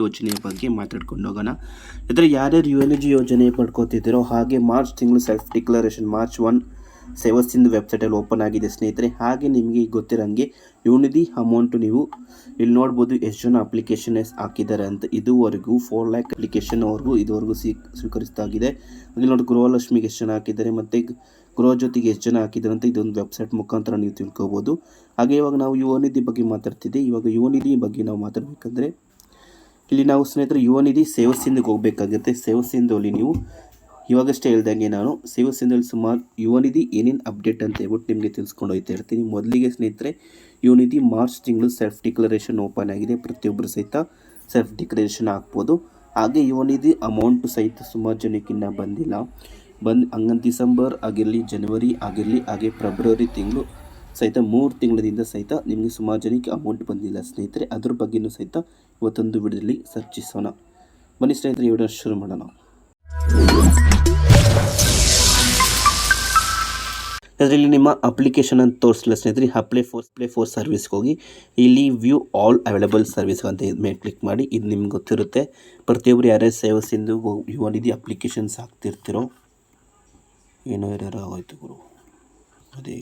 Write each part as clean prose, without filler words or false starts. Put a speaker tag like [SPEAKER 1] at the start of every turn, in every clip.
[SPEAKER 1] ಯೋಜನೆಯ ಬಗ್ಗೆ ಮಾತಾಡ್ಕೊಂಡು ಹೋಗೋಣ. ಇದರ ಯಾರ್ಯಾರು UNEG ಯೋಜನೆ ಪಡ್ಕೋತಿದ್ದೀರೋ ಹಾಗೆ ಮಾರ್ಚ್ ತಿಂಗಳು ಸೆಲ್ಫ್ ಡಿಕ್ಲರೇಷನ್ ಮಾರ್ಚ್ 1 ಸೇವಾ ಸಿಂಧು ವೆಬ್ಸೈಟಲ್ಲಿ ಓಪನ್ ಆಗಿದೆ ಸ್ನೇಹಿತರೆ. ಹಾಗೆ ನಿಮಗೆ ಗೊತ್ತಿರೋಂಗೆ UNEG ಅಮೌಂಟು ನೀವು ಇಲ್ಲಿ ನೋಡ್ಬೋದು ಎಷ್ಟು ಜನ ಅಪ್ಲಿಕೇಶನ್ ಹಾಕಿದ್ದಾರೆ ಅಂತ. ಇದುವರೆಗೂ 4 lakh ಅಪ್ಲಿಕೇಶನ್ವರೆಗೂ ಇದುವರೆಗೂ ಸ್ವೀಕರಿಸ್ತಾಗಿದೆ. ಇಲ್ಲಿ ನೋಡಿ ಗೃಹಲಕ್ಷ್ಮಿಗೆ ಎಷ್ಟು ಜನ ಹಾಕಿದ್ದಾರೆ ಮತ್ತು ಗೃಹ ಜೊತೆಗೆ ಎಷ್ಟು ಜನ ಹಾಕಿದ್ದಾರೆ ಅಂತ ಇದೊಂದು ವೆಬ್ಸೈಟ್ ಮುಖಾಂತರ ನೀವು ತಿಳ್ಕೊಬೋದು. ಹಾಗೆ ಇವಾಗ ನಾವು UNEG ಬಗ್ಗೆ ಮಾತಾಡ್ತಿದ್ದೆ. ಇವಾಗ UNEG ಬಗ್ಗೆ ನಾವು ಮಾತಾಡಬೇಕಂದ್ರೆ ಇಲ್ಲಿ ನಾವು ಸ್ನೇಹಿತರೆ UNEG ಸೇವಾ ಸಿಂಧುಗೆ ಹೋಗಬೇಕಾಗುತ್ತೆ. ಸೇವಾ ಸಿಂಧುವಲ್ಲಿ ನೀವು ಇವಾಗಷ್ಟೇ ಹೇಳ್ದಂಗೆ ನಾನು ಸೇವಾ ಸಿಂಧುವಲ್ಲಿ ಸುಮಾರು UNEG ಏನೇನು ಅಪ್ಡೇಟ್ ಅಂತ ಹೇಳ್ಬಿಟ್ಟು ನಿಮಗೆ ತಿಳಿಸ್ಕೊಂಡು ಹೋಗ್ತಾ ಇರ್ತೀನಿ. ಮೊದಲಿಗೆ ಸ್ನೇಹಿತರೆ UNEG ಮಾರ್ಚ್ ತಿಂಗಳು ಸೆಲ್ಫ್ ಡಿಕ್ಲರೇಷನ್ ಓಪನ್ ಆಗಿದೆ. ಪ್ರತಿಯೊಬ್ಬರು ಸಹಿತ ಸೆಲ್ಫ್ ಡಿಕ್ಲರೇಷನ್ ಹಾಕ್ಬೋದು. ಹಾಗೆ UNEG ಅಮೌಂಟು ಸಹಿತ ಸುಮಾರು ಜನಕ್ಕಿನ್ನ ಬಂದಿಲ್ಲ. ಹಂಗಂತ ಡಿಸೆಂಬರ್ ಆಗಿರಲಿ, ಜನವರಿ ಆಗಿರಲಿ, ಹಾಗೆ ಫೆಬ್ರವರಿ ತಿಂಗಳು ಸಹಿತ 3 ತಿಂಗಳಿಂದ ಸಹಿತ ನಿಮಗೆ ಸುಮಾರು ಜನಕ್ಕೆ ಅಮೌಂಟ್ ಬಂದಿಲ್ಲ ಸ್ನೇಹಿತರೆ. ಅದ್ರ ಬಗ್ಗೆಯೂ ಸಹಿತ ಇವತ್ತೊಂದು ವಿಡಿಯೋದಲ್ಲಿ ಚರ್ಚಿಸೋಣ. ಬನ್ನಿ ಸ್ನೇಹಿತರೆ, ಈ ವಿಡಿಯೋ ಶುರು ಮಾಡೋಣ. ಅದರಲ್ಲಿ ನಿಮ್ಮ ಅಪ್ಲಿಕೇಶನ್ ಅಂತ ತೋರಿಸಲಿಲ್ಲ ಸ್ನೇಹಿತರೆ. ಅಪ್ಲೈ ಫೋರ್ ಸರ್ವಿಸ್ಗೆ ಹೋಗಿ ಇಲ್ಲಿ ವ್ಯೂ ಆಲ್ ಅವೈಲೇಬಲ್ ಸರ್ವಿಸ್ ಅಂತ ಇದ್ರ ಮೇಲೆ ಕ್ಲಿಕ್ ಮಾಡಿ. ಇದು ನಿಮ್ಗೆ ಗೊತ್ತಿರುತ್ತೆ. ಪ್ರತಿಯೊಬ್ಬರು ಯಾರ್ಯಾರು ಸೇವಾ ಸಿಂಧು UNEG ಅಪ್ಲಿಕೇಶನ್ಸ್ ಹಾಕ್ತಿರ್ತಿರೋ ಏನೋ ಯಾರು ಆಗೋಯ್ತು ಗುರು, ಅದೇ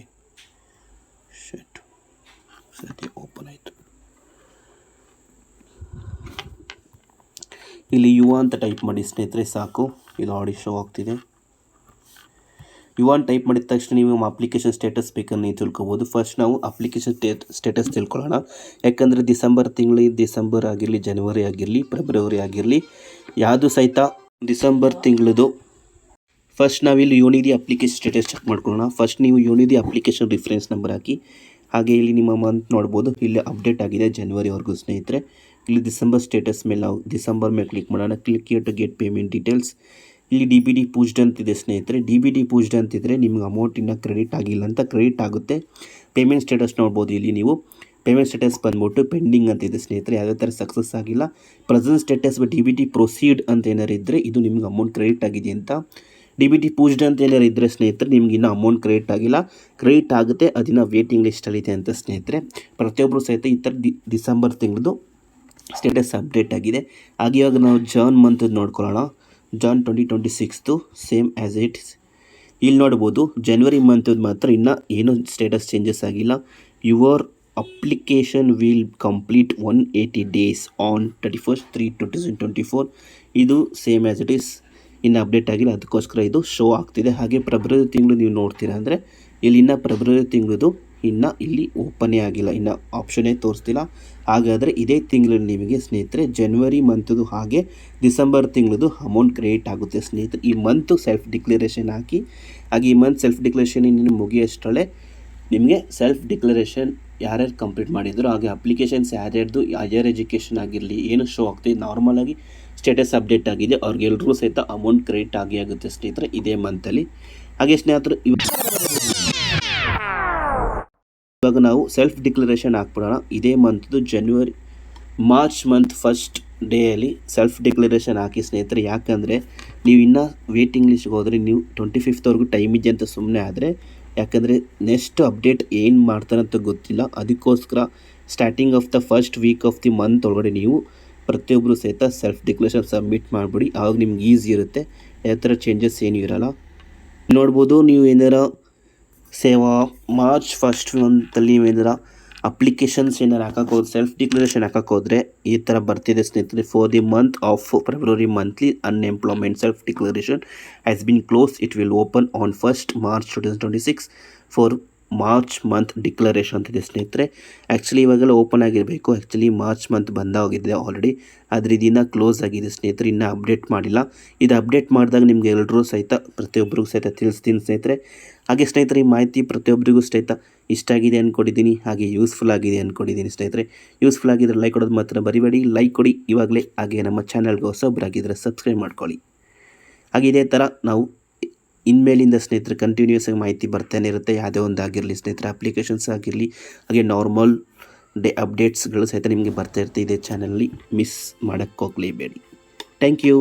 [SPEAKER 1] ಶೆಟ್ ಸದ್ಯ ಓಪನ್ ಆಯಿತು. ಇಲ್ಲಿ ಅಂತ ಟೈಪ್ ಮಾಡಿ ಸ್ನೇಹಿತರೆ ಸಾಕು. ಇದು ಆಡಿ ಶೋ ಆಗ್ತಿದೆ. ಟೈಪ್ ಮಾಡಿದ ತಕ್ಷಣ ನೀವು ಅಪ್ಲಿಕೇಶನ್ ಸ್ಟೇಟಸ್ ಬೇಕನ್ನು ನೀವು ತಿಳ್ಕೊಬೋದು. ಫಸ್ಟ್ ನಾವು ಅಪ್ಲಿಕೇಶನ್ ಸ್ಟೇಟಸ್ ತಿಳ್ಕೊಳ್ಳೋಣ. ಯಾಕಂದರೆ ಡಿಸೆಂಬರ್ ಆಗಿರಲಿ, ಜನವರಿ ಆಗಿರಲಿ, ಫೆಬ್ರವರಿ ಆಗಿರಲಿ, ಯಾವುದು ಸಹಿತ ಡಿಸೆಂಬರ್ ತಿಂಗಳದು ಫಸ್ಟ್ ನಾವಿಲ್ಲಿ UNEG ಅಪ್ಲಿಕೇಶನ್ ಸ್ಟೇಟಸ್ ಚೆಕ್ ಮಾಡ್ಕೊಳ್ಳೋಣ. ಫಸ್ಟ್ ನೀವು UNEG ಅಪ್ಲಿಕೇಶನ್ ರಿಫರೆನ್ಸ್ ನಂಬರ್ ಹಾಕಿ. ಹಾಗೆ ಇಲ್ಲಿ ನಿಮ್ಮ ಮಂತ್ ನೋಡ್ಬೋದು, ಇಲ್ಲಿ ಅಪ್ಡೇಟ್ ಆಗಿದೆ ಜನವರಿವರೆಗೂ ಸ್ನೇಹಿತರೆ. ಇಲ್ಲಿ ಡಿಸೆಂಬರ್ ಸ್ಟೇಟಸ್ ಮೇಲೆ ನಾವು ಡಿಸೆಂಬರ್ ಮೇಲೆ ಕ್ಲಿಕ್ ಮಾಡೋಣ. Click to get payment details. ಇಲ್ಲಿ DBD ಪೂಜ್ಡ್ ಅಂತಿದೆ ಸ್ನೇಹಿತರೆ. DBD ಪೂಜ್ಡ್ ಅಂತಿದ್ರೆ ನಿಮ್ಗೆ ಅಮೌಂಟ್ ಇನ್ನೂ ಕ್ರೆಡಿಟ್ ಆಗಿಲ್ಲ ಅಂತ. ಕ್ರೆಡಿಟ್ ಆಗುತ್ತೆ. ಪೇಮೆಂಟ್ ಸ್ಟೇಟಸ್ ನೋಡ್ಬೋದು. ಇಲ್ಲಿ ನೀವು ಪೇಮೆಂಟ್ ಸ್ಟೇಟಸ್ ಬಂದ್ಬಿಟ್ಟು ಪೆಂಡಿಂಗ್ ಅಂತಿದೆ ಸ್ನೇಹಿತರೆ. ಯಾವುದೇ ಥರ ಸಕ್ಸಸ್ ಆಗಿಲ್ಲ. ಪ್ರೆಸೆಂಟ್ ಸ್ಟೇಟಸ್ DBD ಪ್ರೊಸೀಡ್ ಅಂತ ಏನಾರು ಇದ್ದರೆ ಇದು ನಿಮ್ಗೆ ಅಮೌಂಟ್ ಕ್ರೆಡಿಟ್ ಆಗಿದೆ ಅಂತ. DBD ಪೂಜ್ಡ್ ಅಂತ ಏನಾರು ಇದ್ದರೆ ಸ್ನೇಹಿತರೆ ನಿಮ್ಗೆ ಇನ್ನೂ ಅಮೌಂಟ್ ಕ್ರೆಡಿಟ್ ಆಗಿಲ್ಲ. ಕ್ರೆಡಿಟ್ ಆಗುತ್ತೆ, ಅದನ್ನು ವೇಟಿಂಗ್ ಲಿಸ್ಟಲ್ಲಿದೆ ಅಂತ ಸ್ನೇಹಿತರೆ. ಪ್ರತಿಯೊಬ್ಬರು ಸಹಿತ ಈ ಥರ ಡಿಸೆಂಬರ್ ತಿಂಗಳದು ಸ್ಟೇಟಸ್ ಅಪ್ಡೇಟ್ ಆಗಿದೆ. ಹಾಗೆ ಇವಾಗ ನಾವು ಜಾನ್ ಮಂತ್ ನೋಡ್ಕೊಳ್ಳೋಣ. Jan 2026 same as it. ಇಲ್ಲಿ ನೋಡ್ಬೋದು ಜನವರಿ ಮಂತದ್ದು ಮಾತ್ರ ಇನ್ನೂ ಏನೂ ಸ್ಟೇಟಸ್ ಚೇಂಜಸ್ ಆಗಿಲ್ಲ. Your application will complete 180 days on 31st 3/2024. ಇದು ಸೇಮ್ ಆ್ಯಸ್ ಇಟ್ ಈಸ್, ಇನ್ನು ಅಪ್ಡೇಟ್ ಆಗಿಲ್ಲ. ಅದಕ್ಕೋಸ್ಕರ ಇದು ಶೋ ಆಗ್ತಿದೆ. ಹಾಗೆ ಫೆಬ್ರವರಿ ತಿಂಗಳು ನೀವು ನೋಡ್ತೀರಾ ಅಂದರೆ ಇಲ್ಲಿ ಇನ್ನೂ ಫೆಬ್ರವರಿ ತಿಂಗಳದು ಇನ್ನು ಇಲ್ಲಿ ಓಪನೇ ಆಗಿಲ್ಲ, ಇನ್ನು ಆಪ್ಷನ್ನೇ ತೋರಿಸ್ತಿಲ್ಲ. ಹಾಗಾದರೆ ಇದೇ ತಿಂಗಳಲ್ಲಿ ನಿಮಗೆ ಸ್ನೇಹಿತರೆ ಜನವರಿ ಮಂತದು ಹಾಗೆ ಡಿಸೆಂಬರ್ ತಿಂಗಳದು ಅಮೌಂಟ್ ಕ್ರಿಯೇಟ್ ಆಗುತ್ತೆ ಸ್ನೇಹಿತರೆ. ಈ ಮಂತು ಸೆಲ್ಫ್ ಡಿಕ್ಲರೇಷನ್ ಹಾಕಿ. ಹಾಗೆ ಈ ಮಂತ್ ಸೆಲ್ಫ್ ಡಿಕ್ಲರೇಷನ್ ಇನ್ನು ಮುಗಿಯೋಷ್ಟರಲ್ಲೇ ನಿಮಗೆ ಸೆಲ್ಫ್ ಡಿಕ್ಲರೇಷನ್ ಯಾರ್ಯಾರು ಕಂಪ್ಲೀಟ್ ಮಾಡಿದ್ರು, ಹಾಗೆ ಅಪ್ಲಿಕೇಶನ್ಸ್ ಯಾರ್ಯಾರ್ದು ಹೈಯರ್ ಎಜುಕೇಷನ್ ಆಗಿರಲಿ ಏನು ಶೋ ಆಗ್ತಿದೆ ನಾರ್ಮಲಾಗಿ ಸ್ಟೇಟಸ್ ಅಪ್ಡೇಟ್ ಆಗಿದೆ ಅವ್ರಿಗೆಲ್ಲರೂ ಸಹಿತ ಅಮೌಂಟ್ ಕ್ರೆಡಿಟ್ ಆಗುತ್ತೆ ಸ್ನೇಹಿತರೆ ಇದೇ ಮಂತಲ್ಲಿ. ಹಾಗೆ ಸ್ನೇಹಿತರು ಇವಾಗ ನಾವು ಸೆಲ್ಫ್ ಡಿಕ್ಲರೇಷನ್ ಹಾಕ್ಬಿಡೋಣ. ಇದೇ ಮಂತ್ದು ಮಾರ್ಚ್ ಮಂತ್ ಫಸ್ಟ್ ಡೇಯಲ್ಲಿ ಸೆಲ್ಫ್ ಡಿಕ್ಲರೇಷನ್ ಹಾಕಿ ಸ್ನೇಹಿತರೆ. ಯಾಕಂದರೆ ನೀವು ಇನ್ನೂ ವೇಟಿಂಗ್ ಲಿಸ್ಟ್ಗೆ ಹೋದರೆ ನೀವು 25th ಟೈಮ್ ಇದೆ ಅಂತ ಸುಮ್ಮನೆ ಆದರೆ, ಯಾಕಂದರೆ ನೆಕ್ಸ್ಟ್ ಅಪ್ಡೇಟ್ ಏನು ಮಾಡ್ತಾರಂತ ಗೊತ್ತಿಲ್ಲ. ಅದಕ್ಕೋಸ್ಕರ starting of the first week of the month ಒಳಗಡೆ ನೀವು ಪ್ರತಿಯೊಬ್ಬರು ಸಹಿತ ಸೆಲ್ಫ್ ಡಿಕ್ಲರೇಷನ್ ಸಬ್ಮಿಟ್ ಮಾಡಿಬಿಡಿ. ಆವಾಗ ನಿಮ್ಗೆ ಈಸಿ ಇರುತ್ತೆ, ಯಾವ ಥರ ಚೇಂಜಸ್ ಏನೂ ಇರೋಲ್ಲ. ನೋಡ್ಬೋದು ನೀವು ಏನಾರ ಮಾರ್ಚ್ ಫಸ್ಟ್ ಮಂತಲ್ಲಿ ಏನಾರ ಅಪ್ಲಿಕೇಶನ್ಸ್ ಏನಾರು ಹಾಕೋದು ಸೆಲ್ಫ್ ಡಿಕ್ಲರೇಷನ್ ಹಾಕೋದ್ರೆ ಈ ಥರ ಬರ್ತಿದೆ ಸ್ನೇಹಿತರೆ. For the month of February monthly unemployment self declaration has been close. It will open on 1st March 2026 for March month declaration ಅಂತಿದೆ ಸ್ನೇಹಿತರೆ. ಆ್ಯಕ್ಚುಲಿ ಇವಾಗೆಲ್ಲ ಓಪನ್ ಆಗಿರಬೇಕು. ಆ್ಯಕ್ಚುಲಿ ಮಾರ್ಚ್ ಮಂತ್ ಬಂದಾಗಿದೆ ಆಲ್ರೆಡಿ, ಆದರೆ ಇದನ್ನು ಕ್ಲೋಸ್ ಆಗಿದೆ ಸ್ನೇಹಿತರೆ. ಇನ್ನೂ ಅಪ್ಡೇಟ್ ಮಾಡಿಲ್ಲ. ಇದು ಅಪ್ಡೇಟ್ ಮಾಡಿದಾಗ ನಿಮಗೆ ಎಲ್ಲರೂ ಸಹಿತ ಪ್ರತಿಯೊಬ್ಬರಿಗೂ ಸಹಿತ ತಿಳಿಸ್ತೀನಿ ಸ್ನೇಹಿತರೆ. ಹಾಗೆ ಸ್ನೇಹಿತರೆ ಈ ಮಾಹಿತಿ ಪ್ರತಿಯೊಬ್ಬರಿಗೂ ಸಹಿತ ಇಷ್ಟ ಆಗಿದೆ ಅಂದ್ಕೊಂಡಿದ್ದೀನಿ, ಹಾಗೆ ಯೂಸ್ಫುಲ್ ಆಗಿದೆ ಅಂದ್ಕೊಂಡಿದ್ದೀನಿ ಸ್ನೇಹಿತರೆ. ಯೂಸ್ಫುಲ್ ಆಗಿದ್ದರೆ ಲೈಕ್ ಕೊಡೋದು ಮಾತ್ರ ಬರಿಬೇಡಿ. ಲೈಕ್ ಕೊಡಿ ಇವಾಗಲೇ. ಹಾಗೆ ನಮ್ಮ ಚಾನಲ್ಗೆ ಹೊಸಬ್ರಾಗಿದ್ದರೆ ಸಬ್ಸ್ಕ್ರೈಬ್ ಮಾಡ್ಕೊಳ್ಳಿ. ಹಾಗೆ ಇದೇ ಥರ ನಾವು ಇನ್ಮೇಲಿಂದ ಸ್ನೇಹಿತರೆ ಕಂಟಿನ್ಯೂಸ್ ಆಗಿ ಮಾಹಿತಿ ಬರ್ತಾನೆ ಇರುತ್ತೆ. ಯಾವುದೇ ಒಂದು ಆಗಿರಲಿ ಸ್ನೇಹಿತರೆ, ಅಪ್ಲಿಕೇಶನ್ಸ್ ಆಗಿರಲಿ, ಹಾಗೆ ನಾರ್ಮಲ್ ಡೇ ಅಪ್ಡೇಟ್ಸ್ಗಳು ಸಹಿತ ನಿಮಗೆ ಬರ್ತಾ ಇರುತ್ತೆ ಇದೇ ಚಾನಲಲ್ಲಿ. ಮಿಸ್ ಮಾಡೋಕ್ಕೆ ಹೋಗಲೇಬೇಡಿ. Thank you.